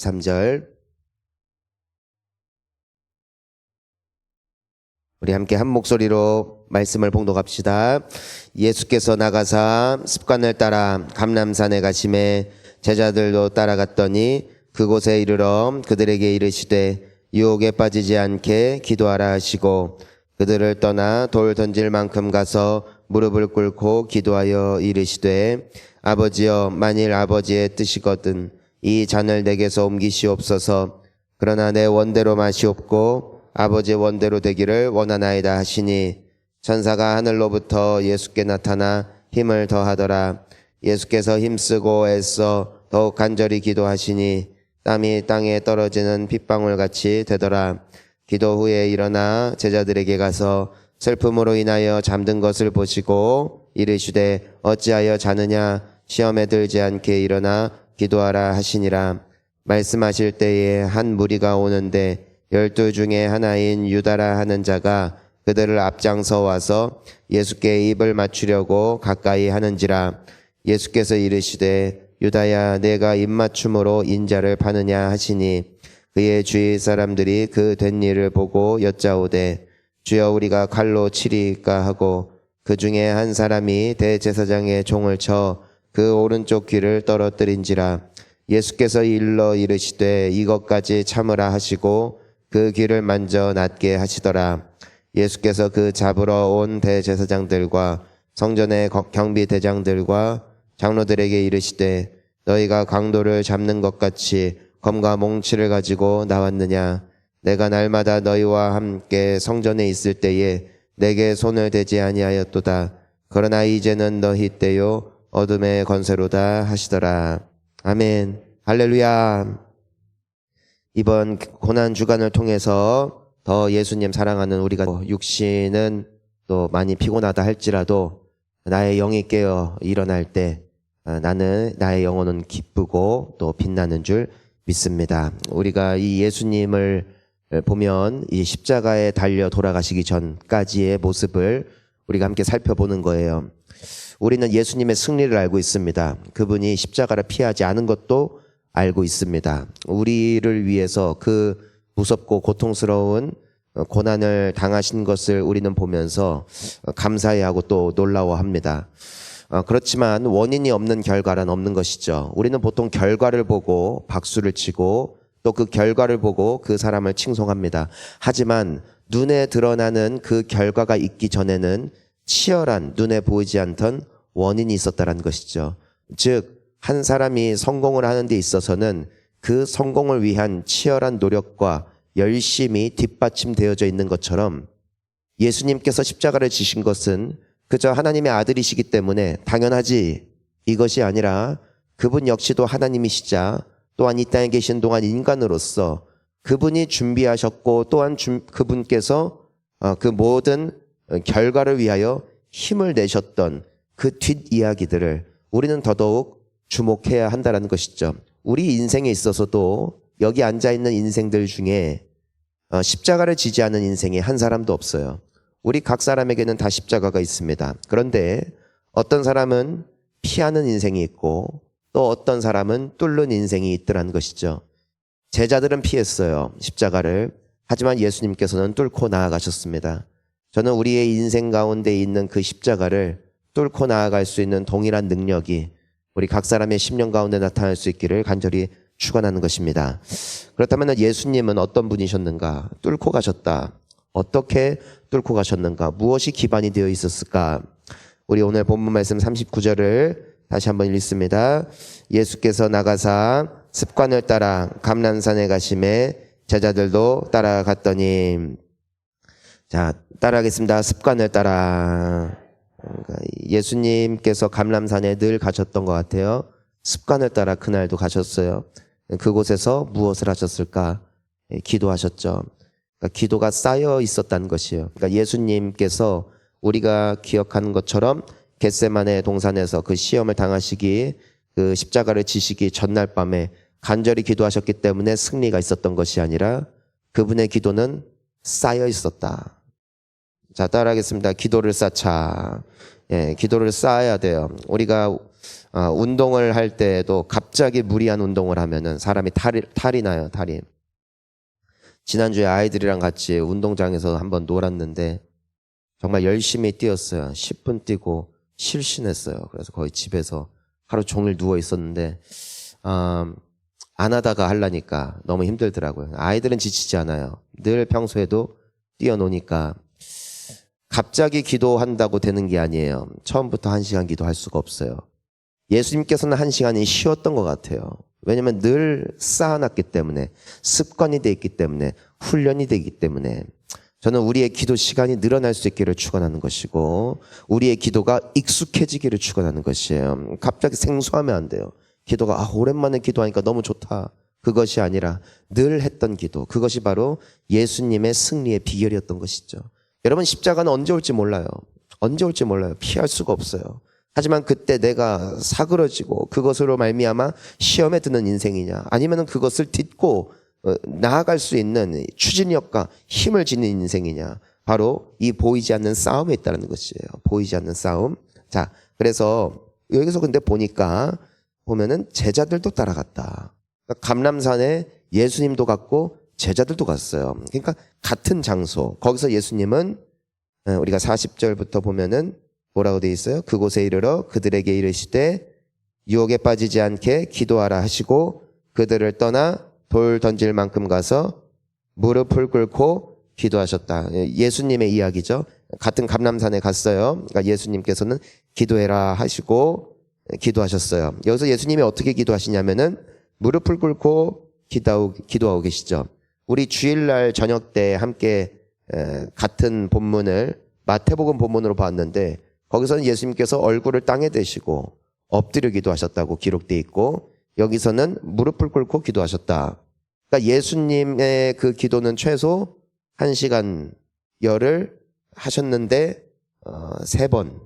3절 우리 함께 한 목소리로 말씀을 봉독합시다. 예수께서 나가사 습관을 따라 감람산에 가심에 제자들도 따라갔더니 그곳에 이르러 그들에게 이르시되 유혹에 빠지지 않게 기도하라 하시고 그들을 떠나 돌 던질 만큼 가서 무릎을 꿇고 기도하여 이르시되 아버지여, 만일 아버지의 뜻이거든 이 잔을 내게서 옮기시옵소서. 그러나 내 원대로 마시옵고 아버지의 원대로 되기를 원하나이다 하시니 천사가 하늘로부터 예수께 나타나 힘을 더하더라. 예수께서 힘쓰고 애써 더욱 간절히 기도하시니 땀이 땅에 떨어지는 빗방울같이 되더라. 기도 후에 일어나 제자들에게 가서 슬픔으로 인하여 잠든 것을 보시고 이르시되 어찌하여 자느냐, 시험에 들지 않게 일어나 기도하라 하시니라. 말씀하실 때에 한 무리가 오는데 12 중에 하나인 유다라 하는 자가 그들을 앞장서 와서 예수께 입을 맞추려고 가까이 하는지라. 예수께서 이르시되 유다야, 내가 입맞춤으로 인자를 파느냐 하시니 그의 주위 사람들이 그 된 일을 보고 여짜오되 주여, 우리가 칼로 치리까 하고 그 중에 한 사람이 대제사장의 종을 쳐 그 오른쪽 귀를 떨어뜨린지라. 예수께서 일러 이르시되 이것까지 참으라 하시고 그 귀를 만져 낫게 하시더라. 예수께서 그 잡으러 온 대제사장들과 성전의 경비대장들과 장로들에게 이르시되 너희가 강도를 잡는 것 같이 검과 몽치를 가지고 나왔느냐. 내가 날마다 너희와 함께 성전에 있을 때에 내게 손을 대지 아니하였도다. 그러나 이제는 너희 때요 어둠의 권세로다 하시더라. 아멘. 할렐루야. 이번 고난 주간을 통해서 더 예수님 사랑하는 우리가 육신은 또 많이 피곤하다 할지라도 나의 영이 깨어 일어날 때 나는 나의 영혼은 기쁘고 또 빛나는 줄 믿습니다. 우리가 이 예수님을 보면 이 십자가에 달려 돌아가시기 전까지의 모습을 우리가 함께 살펴보는 거예요. 우리는 예수님의 승리를 알고 있습니다. 그분이 십자가를 피하지 않은 것도 알고 있습니다. 우리를 위해서 그 무섭고 고통스러운 고난을 당하신 것을 우리는 보면서 감사해하고 또 놀라워합니다. 그렇지만 원인이 없는 결과란 없는 것이죠. 우리는 보통 결과를 보고 박수를 치고 또 그 결과를 보고 그 사람을 칭송합니다. 하지만 눈에 드러나는 그 결과가 있기 전에는 치열한, 눈에 보이지 않던 원인이 있었다는 것이죠. 즉, 한 사람이 성공을 하는 데 있어서는 그 성공을 위한 치열한 노력과 열심이 뒷받침되어져 있는 것처럼 예수님께서 십자가를 지신 것은 그저 하나님의 아들이시기 때문에 당연하지 이것이 아니라 그분 역시도 하나님이시자 또한 이 땅에 계신 동안 인간으로서 그분이 준비하셨고 또한 그분께서 그 모든 결과를 위하여 힘을 내셨던 그 뒷이야기들을 우리는 더더욱 주목해야 한다는 것이죠. 우리 인생에 있어서도 여기 앉아있는 인생들 중에 십자가를 지지 않은 인생이 한 사람도 없어요. 우리 각 사람에게는 다 십자가가 있습니다. 그런데 어떤 사람은 피하는 인생이 있고 또 어떤 사람은 뚫는 인생이 있더라는 것이죠. 제자들은 피했어요, 십자가를. 하지만 예수님께서는 뚫고 나아가셨습니다. 저는 우리의 인생 가운데 있는 그 십자가를 뚫고 나아갈 수 있는 동일한 능력이 우리 각 사람의 심령 가운데 나타날 수 있기를 간절히 축원하는 것입니다. 그렇다면 예수님은 어떤 분이셨는가? 뚫고 가셨다. 어떻게 뚫고 가셨는가? 무엇이 기반이 되어 있었을까? 우리 오늘 본문 말씀 39절을 다시 한번 읽습니다. 예수께서 나가사 습관을 따라 감람산에 가심에 제자들도 따라갔더니, 자, 따라하겠습니다. 습관을 따라. 예수님께서 감람산에 늘 가셨던 것 같아요. 습관을 따라 그날도 가셨어요. 그곳에서 무엇을 하셨을까? 기도하셨죠. 그러니까 기도가 쌓여 있었다는 것이에요. 그러니까 예수님께서 우리가 기억하는 것처럼 겟세마네 동산에서 그 시험을 당하시기, 그 십자가를 지시기 전날 밤에 간절히 기도하셨기 때문에 승리가 있었던 것이 아니라 그분의 기도는 쌓여 있었다. 자, 따라하겠습니다. 기도를 쌓자. 예, 기도를 쌓아야 돼요. 우리가 운동을 할 때에도 갑자기 무리한 운동을 하면은 사람이 탈이 나요, 탈이. 지난주에 아이들이랑 같이 운동장에서 한번 놀았는데 정말 열심히 뛰었어요. 10분 뛰고 실신했어요. 그래서 거의 집에서 하루 종일 누워 있었는데 안 하다가 하려니까 너무 힘들더라고요. 아이들은 지치지 않아요. 늘 평소에도 뛰어노니까. 갑자기 기도한다고 되는 게 아니에요. 처음부터 1시간 기도할 수가 없어요. 예수님께서는 1시간이 쉬웠던 것 같아요. 왜냐하면 늘 쌓아놨기 때문에, 습관이 돼 있기 때문에, 훈련이 되기 때문에. 저는 우리의 기도 시간이 늘어날 수 있기를 축원하는 것이고, 우리의 기도가 익숙해지기를 축원하는 것이에요. 갑자기 생소하면 안 돼요. 기도가 오랜만에 기도하니까 너무 좋다. 그것이 아니라 늘 했던 기도, 그것이 바로 예수님의 승리의 비결이었던 것이죠. 여러분, 십자가는 언제 올지 몰라요. 언제 올지 몰라요. 피할 수가 없어요. 하지만 그때 내가 사그러지고 그것으로 말미암아 시험에 드는 인생이냐, 아니면 그것을 딛고 나아갈 수 있는 추진력과 힘을 지닌 인생이냐, 바로 이 보이지 않는 싸움에 있다는 것이에요. 보이지 않는 싸움. 자, 그래서 여기서 근데 보면은 제자들도 따라갔다. 그러니까 감람산에 예수님도 갔고 제자들도 갔어요. 그러니까 같은 장소. 거기서 예수님은 우리가 40절부터 보면은 뭐라고 돼 있어요? 그곳에 이르러 그들에게 이르시되 유혹에 빠지지 않게 기도하라 하시고 그들을 떠나 돌 던질 만큼 가서 무릎을 꿇고 기도하셨다. 예수님의 이야기죠. 같은 감람산에 갔어요. 그러니까 예수님께서는 기도해라 하시고 기도하셨어요. 여기서 예수님이 어떻게 기도하시냐면은 무릎을 꿇고 기도하고 계시죠. 우리 주일날 저녁 때 함께 같은 본문을 마태복음 본문으로 봤는데 거기서는 예수님께서 얼굴을 땅에 대시고 엎드려 기도하셨다고 기록되어 있고 여기서는 무릎을 꿇고 기도하셨다. 그러니까 예수님의 그 기도는 최소 1시간 열을 하셨는데 3번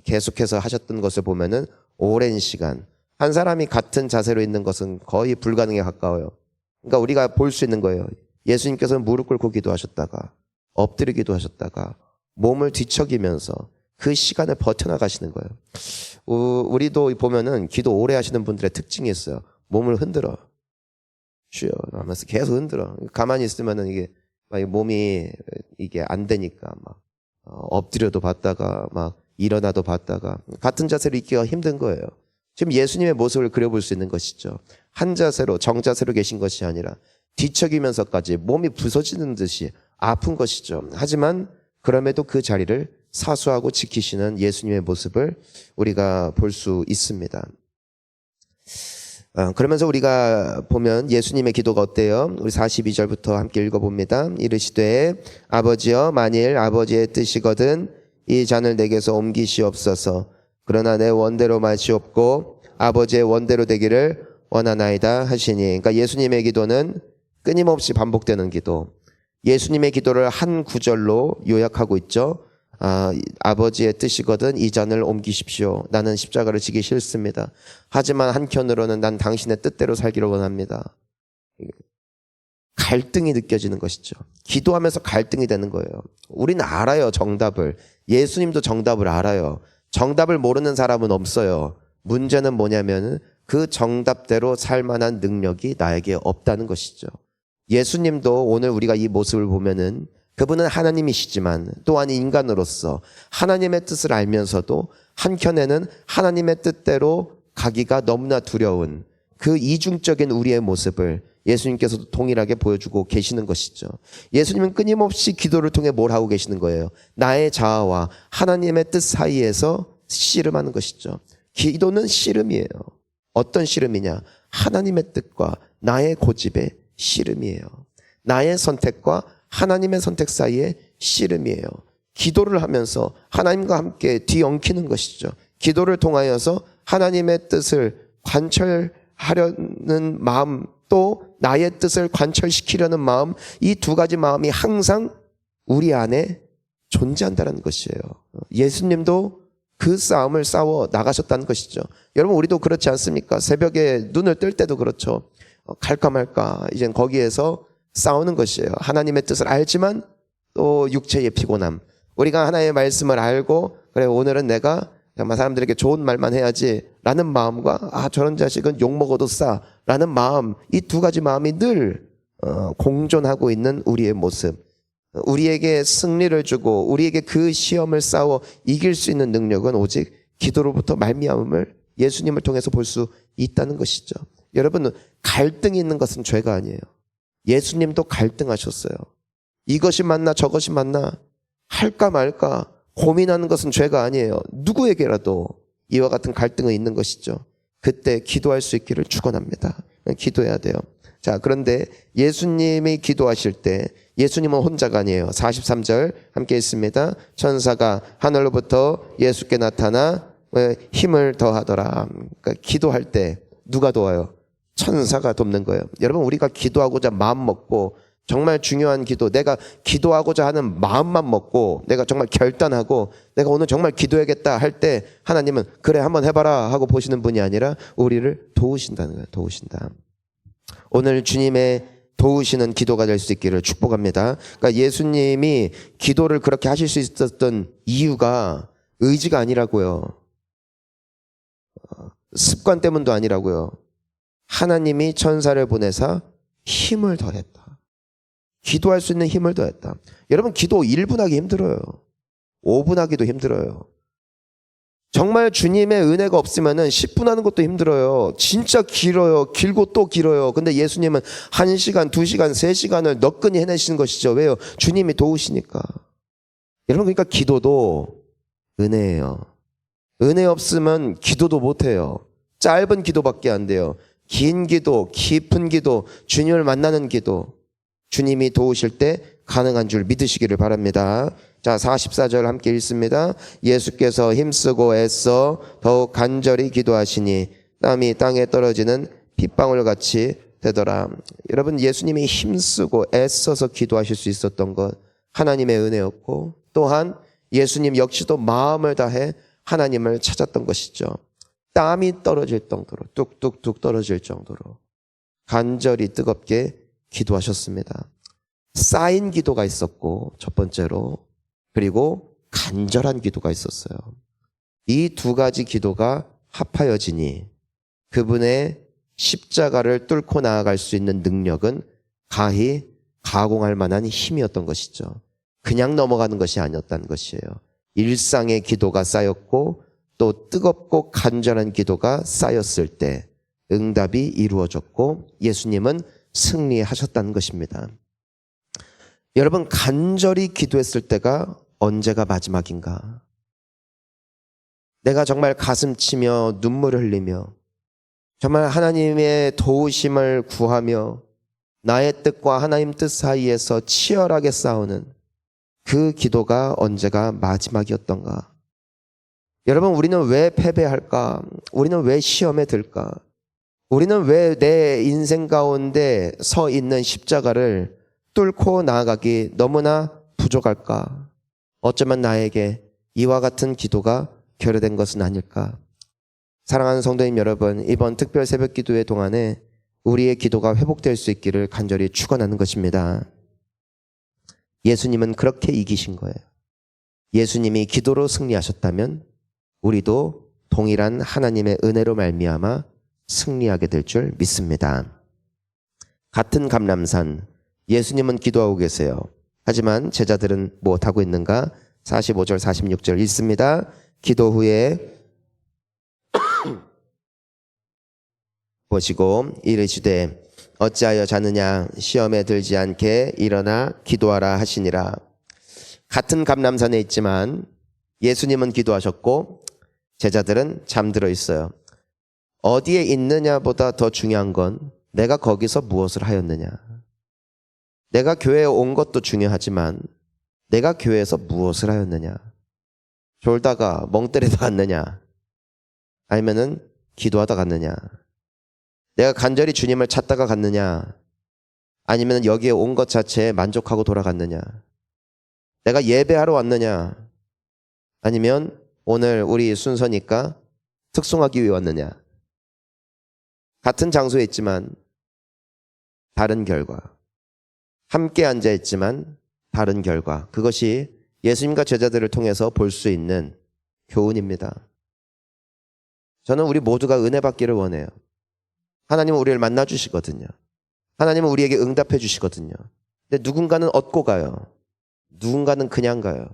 계속해서 하셨던 것을 보면은 오랜 시간, 한 사람이 같은 자세로 있는 것은 거의 불가능에 가까워요. 그러니까 우리가 볼 수 있는 거예요. 예수님께서는 무릎 꿇고 기도하셨다가 엎드려 기도하셨다가 몸을 뒤척이면서 그 시간을 버텨나가시는 거예요. 우리도 보면은 기도 오래 하시는 분들의 특징이 있어요. 몸을 흔들어. 쉬어 하면서 계속 흔들어. 가만히 있으면은 이게 막 몸이 이게 안 되니까 막 엎드려도 봤다가 막 일어나도 봤다가 같은 자세로 있기가 힘든 거예요. 지금 예수님의 모습을 그려볼 수 있는 것이죠. 한 자세로 정자세로 계신 것이 아니라 뒤척이면서까지 몸이 부서지는 듯이 아픈 것이죠. 하지만 그럼에도 그 자리를 사수하고 지키시는 예수님의 모습을 우리가 볼 수 있습니다. 그러면서 우리가 보면 예수님의 기도가 어때요? 우리 42절부터 함께 읽어봅니다. 이르시되 아버지여 만일 아버지의 뜻이거든 이 잔을 내게서 옮기시옵소서. 그러나 내 원대로 마시옵고 아버지의 원대로 되기를 원하나이다 하시니. 그러니까 예수님의 기도는 끊임없이 반복되는 기도. 예수님의 기도를 한 구절로 요약하고 있죠. 아버지의 뜻이거든 이 잔을 옮기십시오. 나는 십자가를 지기 싫습니다. 하지만 한켠으로는 난 당신의 뜻대로 살기를 원합니다. 갈등이 느껴지는 것이죠. 기도하면서 갈등이 되는 거예요. 우리는 알아요, 정답을. 예수님도 정답을 알아요. 정답을 모르는 사람은 없어요. 문제는 뭐냐면 그 정답대로 살 만한 능력이 나에게 없다는 것이죠. 예수님도 오늘 우리가 이 모습을 보면은 그분은 하나님이시지만 또한 인간으로서 하나님의 뜻을 알면서도 한켠에는 하나님의 뜻대로 가기가 너무나 두려운 그 이중적인 우리의 모습을 예수님께서도 동일하게 보여주고 계시는 것이죠. 예수님은 끊임없이 기도를 통해 뭘 하고 계시는 거예요? 나의 자아와 하나님의 뜻 사이에서 씨름하는 것이죠. 기도는 씨름이에요. 어떤 씨름이냐? 하나님의 뜻과 나의 고집의 씨름이에요. 나의 선택과 하나님의 선택 사이의 씨름이에요. 기도를 하면서 하나님과 함께 뒤엉키는 것이죠. 기도를 통하여서 하나님의 뜻을 관철하려는 마음, 또 나의 뜻을 관철시키려는 마음, 이 두 가지 마음이 항상 우리 안에 존재한다는 것이에요. 예수님도 그 싸움을 싸워 나가셨다는 것이죠. 여러분, 우리도 그렇지 않습니까? 새벽에 눈을 뜰 때도 그렇죠. 갈까 말까 이젠 거기에서 싸우는 것이에요. 하나님의 뜻을 알지만 또 육체의 피곤함. 우리가 하나님의 말씀을 알고 그래 오늘은 내가 정말 사람들에게 좋은 말만 해야지 라는 마음과 저런 자식은 욕먹어도 싸 라는 마음, 이 두 가지 마음이 늘 공존하고 있는 우리의 모습. 우리에게 승리를 주고 우리에게 그 시험을 싸워 이길 수 있는 능력은 오직 기도로부터 말미암음을 예수님을 통해서 볼 수 있다는 것이죠. 여러분, 갈등이 있는 것은 죄가 아니에요. 예수님도 갈등하셨어요. 이것이 맞나 저것이 맞나 할까 말까 고민하는 것은 죄가 아니에요. 누구에게라도 이와 같은 갈등이 있는 것이죠. 그때 기도할 수 있기를 축원합니다. 기도해야 돼요. 자, 그런데 예수님이 기도하실 때 예수님은 혼자가 아니에요. 43절 함께 읽습니다. 천사가 하늘로부터 예수께 나타나 힘을 더하더라. 그러니까 기도할 때 누가 도와요? 천사가 돕는 거예요. 여러분, 우리가 기도하고자 마음 먹고 정말 중요한 기도, 내가 기도하고자 하는 마음만 먹고 내가 정말 결단하고 내가 오늘 정말 기도해야겠다 할 때 하나님은 그래 한번 해봐라 하고 보시는 분이 아니라 우리를 도우신다는 거예요. 도우신다. 오늘 주님의 도우시는 기도가 될 수 있기를 축복합니다. 그러니까 예수님이 기도를 그렇게 하실 수 있었던 이유가 의지가 아니라고요. 습관 때문도 아니라고요. 하나님이 천사를 보내사 힘을 더했다. 기도할 수 있는 힘을 더했다. 여러분, 기도 1분 하기 힘들어요. 5분 하기도 힘들어요. 정말 주님의 은혜가 없으면 10분 하는 것도 힘들어요. 진짜 길어요. 길고 또 길어요. 근데 예수님은 1시간, 2시간, 3시간을 너끈히 해내시는 것이죠. 왜요? 주님이 도우시니까. 여러분, 그러니까 기도도 은혜예요. 은혜 없으면 기도도 못해요. 짧은 기도밖에 안 돼요. 긴 기도, 깊은 기도, 주님을 만나는 기도, 주님이 도우실 때 가능한 줄 믿으시기를 바랍니다. 자, 44절 함께 읽습니다. 예수께서 힘쓰고 애써 더욱 간절히 기도하시니 땀이 땅에 떨어지는 핏방울같이 되더라. 여러분, 예수님이 힘쓰고 애써서 기도하실 수 있었던 것, 하나님의 은혜였고, 또한 예수님 역시도 마음을 다해 하나님을 찾았던 것이죠. 땀이 떨어질 정도로, 뚝뚝뚝 떨어질 정도로 간절히 뜨겁게 기도하셨습니다. 쌓인 기도가 있었고, 첫 번째로, 그리고 간절한 기도가 있었어요. 이 두 가지 기도가 합하여지니 그분의 십자가를 뚫고 나아갈 수 있는 능력은 가히 가공할 만한 힘이었던 것이죠. 그냥 넘어가는 것이 아니었다는 것이에요. 일상의 기도가 쌓였고 또 뜨겁고 간절한 기도가 쌓였을 때 응답이 이루어졌고 예수님은 승리하셨다는 것입니다. 여러분, 간절히 기도했을 때가 언제가 마지막인가? 내가 정말 가슴 치며 눈물을 흘리며 정말 하나님의 도우심을 구하며 나의 뜻과 하나님 뜻 사이에서 치열하게 싸우는 그 기도가 언제가 마지막이었던가? 여러분, 우리는 왜 패배할까? 우리는 왜 시험에 들까? 우리는 왜 내 인생 가운데 서 있는 십자가를 뚫고 나아가기 너무나 부족할까? 어쩌면 나에게 이와 같은 기도가 결여된 것은 아닐까? 사랑하는 성도님 여러분, 이번 특별 새벽 기도회 동안에 우리의 기도가 회복될 수 있기를 간절히 축원하는 것입니다. 예수님은 그렇게 이기신 거예요. 예수님이 기도로 승리하셨다면 우리도 동일한 하나님의 은혜로 말미암아 승리하게 될 줄 믿습니다. 같은 감람산, 예수님은 기도하고 계세요. 하지만 제자들은 무엇하고 있는가? 45절 46절 읽습니다. 기도 후에 보시고 이르시되 어찌하여 자느냐? 시험에 들지 않게 일어나 기도하라 하시니라. 같은 감람산에 있지만 예수님은 기도하셨고 제자들은 잠들어 있어요. 어디에 있느냐보다 더 중요한 건 내가 거기서 무엇을 하였느냐. 내가 교회에 온 것도 중요하지만 내가 교회에서 무엇을 하였느냐. 졸다가 멍 때리다 갔느냐, 아니면은 기도하다 갔느냐, 내가 간절히 주님을 찾다가 갔느냐, 아니면 여기에 온 것 자체에 만족하고 돌아갔느냐, 내가 예배하러 왔느냐, 아니면 오늘 우리 순서니까 특송하기 위해 왔느냐. 같은 장소에 있지만 다른 결과, 함께 앉아 있지만 다른 결과, 그것이 예수님과 제자들을 통해서 볼 수 있는 교훈입니다. 저는 우리 모두가 은혜 받기를 원해요. 하나님은 우리를 만나 주시거든요. 하나님은 우리에게 응답해 주시거든요. 근데 누군가는 얻고 가요. 누군가는 그냥 가요.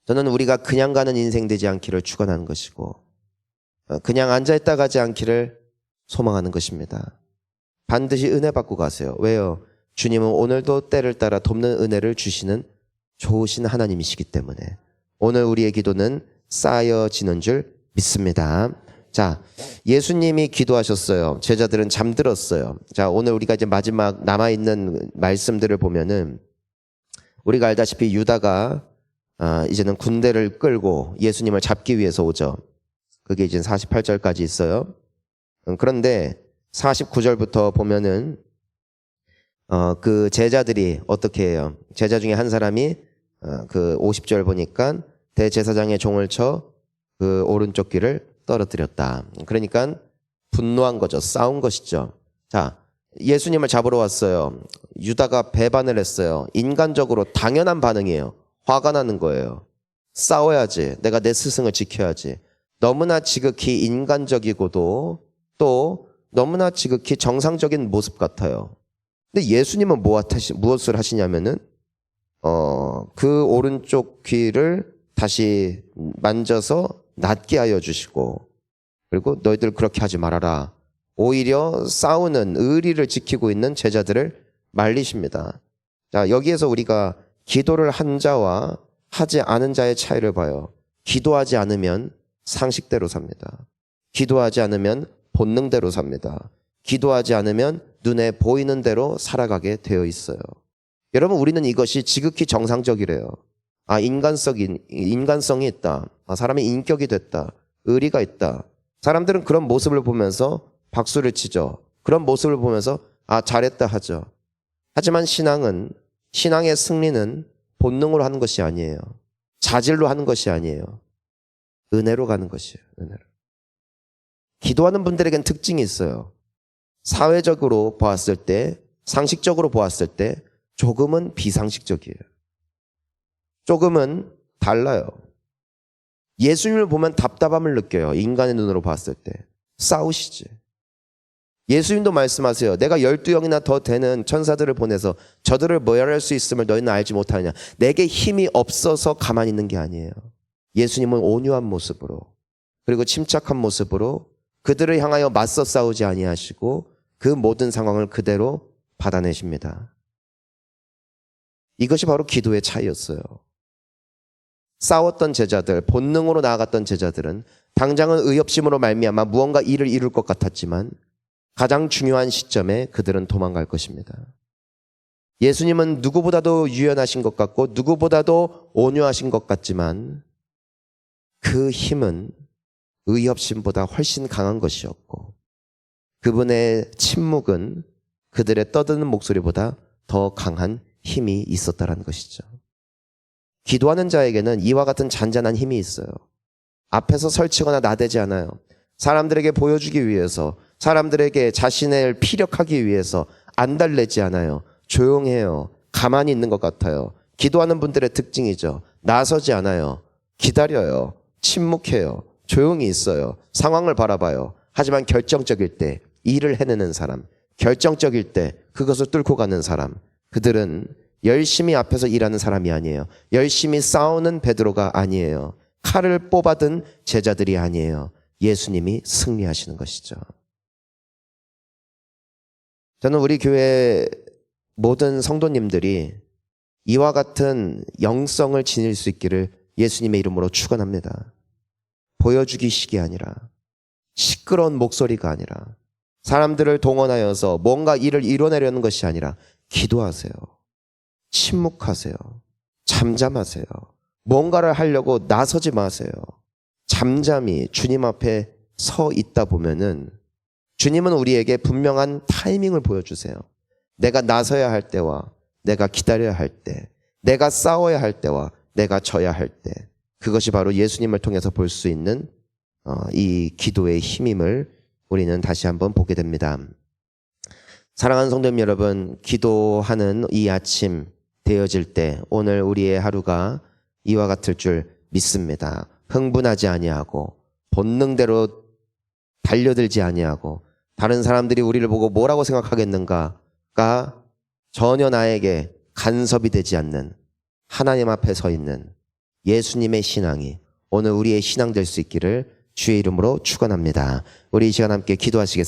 저는 우리가 그냥 가는 인생 되지 않기를 축원하는 것이고 그냥 앉아있다 가지 않기를 소망하는 것입니다. 반드시 은혜 받고 가세요. 왜요? 주님은 오늘도 때를 따라 돕는 은혜를 주시는 좋으신 하나님이시기 때문에 오늘 우리의 기도는 쌓여지는 줄 믿습니다. 자, 예수님이 기도하셨어요. 제자들은 잠들었어요. 자, 오늘 우리가 이제 마지막 남아있는 말씀들을 보면은 우리가 알다시피 유다가 이제는 군대를 끌고 예수님을 잡기 위해서 오죠. 그게 이제 48절까지 있어요. 그런데 49절부터 보면은 그 제자들이 어떻게 해요? 제자 중에 한 사람이 그 50절 보니까 대제사장의 종을 쳐 그 오른쪽 귀를 떨어뜨렸다. 그러니까 분노한 거죠. 싸운 것이죠. 자, 예수님을 잡으러 왔어요. 유다가 배반을 했어요. 인간적으로 당연한 반응이에요. 화가 나는 거예요. 싸워야지. 내가 내 스승을 지켜야지. 너무나 지극히 인간적이고도 또 너무나 지극히 정상적인 모습 같아요. 근데 예수님은 무엇을 하시냐면은 그 오른쪽 귀를 다시 만져서 낫게 하여 주시고 그리고 너희들 그렇게 하지 말아라. 오히려 싸우는 의리를 지키고 있는 제자들을 말리십니다. 자, 여기에서 우리가 기도를 한 자와 하지 않은 자의 차이를 봐요. 기도하지 않으면 상식대로 삽니다. 기도하지 않으면 본능대로 삽니다. 기도하지 않으면 눈에 보이는 대로 살아가게 되어 있어요. 여러분, 우리는 이것이 지극히 정상적이래요. 인간성이 있다. 사람의 인격이 됐다. 의리가 있다. 사람들은 그런 모습을 보면서 박수를 치죠. 그런 모습을 보면서 잘했다 하죠. 하지만 신앙의 승리는 본능으로 하는 것이 아니에요. 자질로 하는 것이 아니에요. 은혜로 가는 것이에요. 은혜로. 기도하는 분들에겐 특징이 있어요. 사회적으로 보았을 때, 상식적으로 보았을 때 조금은 비상식적이에요. 조금은 달라요. 예수님을 보면 답답함을 느껴요. 인간의 눈으로 봤을 때. 싸우시지. 예수님도 말씀하세요. 내가 12영이나 더 되는 천사들을 보내서 저들을 멸할 수 있음을 너희는 알지 못하느냐. 내게 힘이 없어서 가만히 있는 게 아니에요. 예수님은 온유한 모습으로 그리고 침착한 모습으로 그들을 향하여 맞서 싸우지 아니하시고 그 모든 상황을 그대로 받아내십니다. 이것이 바로 기도의 차이였어요. 싸웠던 제자들, 본능으로 나아갔던 제자들은 당장은 의협심으로 말미암아 무언가 일을 이룰 것 같았지만 가장 중요한 시점에 그들은 도망갈 것입니다. 예수님은 누구보다도 유연하신 것 같고 누구보다도 온유하신 것 같지만 그 힘은 의협심보다 훨씬 강한 것이었고 그분의 침묵은 그들의 떠드는 목소리보다 더 강한 힘이 있었다는 것이죠. 기도하는 자에게는 이와 같은 잔잔한 힘이 있어요. 앞에서 설치거나 나대지 않아요. 사람들에게 보여주기 위해서, 사람들에게 자신을 피력하기 위해서 안 달래지 않아요. 조용해요. 가만히 있는 것 같아요. 기도하는 분들의 특징이죠. 나서지 않아요. 기다려요. 침묵해요. 조용히 있어요. 상황을 바라봐요. 하지만 결정적일 때 일을 해내는 사람, 결정적일 때 그것을 뚫고 가는 사람, 그들은 열심히 앞에서 일하는 사람이 아니에요. 열심히 싸우는 베드로가 아니에요. 칼을 뽑아든 제자들이 아니에요. 예수님이 승리하시는 것이죠. 저는 우리 교회 모든 성도님들이 이와 같은 영성을 지닐 수 있기를 예수님의 이름으로 축원합니다. 보여주기식이 아니라 시끄러운 목소리가 아니라 사람들을 동원하여서 뭔가 일을 이뤄내려는 것이 아니라 기도하세요. 침묵하세요. 잠잠하세요. 뭔가를 하려고 나서지 마세요. 잠잠히 주님 앞에 서 있다 보면은 주님은 우리에게 분명한 타이밍을 보여주세요. 내가 나서야 할 때와 내가 기다려야 할 때, 내가 싸워야 할 때와 내가 져야 할 때, 그것이 바로 예수님을 통해서 볼 수 있는 이 기도의 힘임을 우리는 다시 한번 보게 됩니다. 사랑하는 성도님 여러분, 기도하는 이 아침 되어질 때 오늘 우리의 하루가 이와 같을 줄 믿습니다. 흥분하지 아니하고 본능대로 달려들지 아니하고 다른 사람들이 우리를 보고 뭐라고 생각하겠는가가 전혀 나에게 간섭이 되지 않는 하나님 앞에 서 있는 예수님의 신앙이 오늘 우리의 신앙 될 수 있기를 주의 이름으로 축원합니다. 우리 이 시간 함께 기도하시겠습니다.